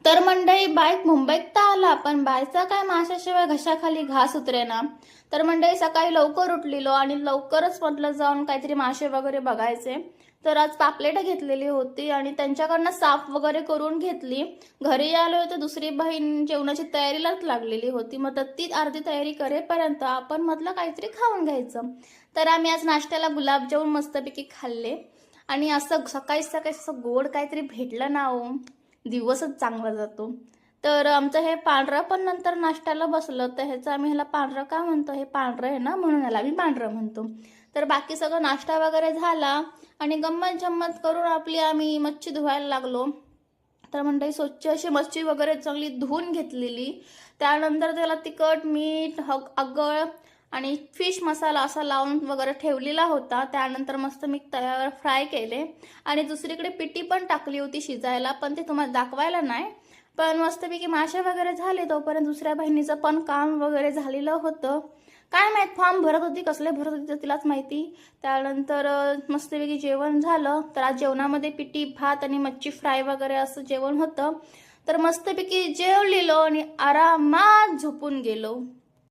तर मंडळी बाईक मुंबईत तर आला, पण बायचा काय माशाशिवाय घशाखाली घास उतरेना. तर मंडळी सकाळी लवकर उठलेलो आणि लवकरच म्हटलं जाऊन काहीतरी मासे वगैरे बघायचे. तर आज पापलेट घेतलेली होती आणि त्यांच्याकडनं साफ वगैरे करून घेतली. घरी आलो तर दुसरी बहीण जेवणाची तयारीलाच लागलेली होती. मग तर ती अर्धी तयारी करेपर्यंत आपण म्हटलं काहीतरी खाऊन घ्यायचं. तर आम्ही आज नाश्त्याला गुलाबजामुन मस्तपैकी खाल्ले आणि असं सकाळी सकाळी असं गोड काहीतरी भेटलं ना हो, दिवसच चांगला जातो. तर आमचं हे पांढरं पण नंतर नाश्त्याला बसलं, तर ह्याचं आम्ही ह्याला पांढरं का म्हणतो, हे पांढरं आहे ना म्हणून ह्याला आम्ही पांढरं म्हणतो. तर बाकी सगळं नाश्ता वगैरे झाला आणि गंमत जम्मत करून आम्ही मच्छी धुवायला लागलो. तर मंडळी स्वच्छ अशी मच्छी वगैरे चांगली धुवून घेतलेली. त्यानंतर त्याला तिखट मीठ आगळ आणि फिश मसाला असा लावून वगैरे ठेवलेला होता. त्यानंतर मस्त मी तव्यावर फ्राय केले आणि दुसरीकडे पिठी पण टाकली होती शिजायला, पण ते तुम्हाला दाखवायला नाही. पण मस्तपैकी मासे वगैरे झाले तोपर्यंत दुसऱ्या बहिणीचं पण काम वगैरे झालेलं होतं. काय माहीत फॉर्म भरत होती, कसले भरत होती तर तिलाच माहिती. त्यानंतर मस्तपैकी जेवण झालं. तर आज जेवणामध्ये पिठी भात आणि मच्छी फ्राय वगैरे असं जेवण होतं. तर मस्तपैकी जेवलेलो आणि आरामात झोपून गेलो.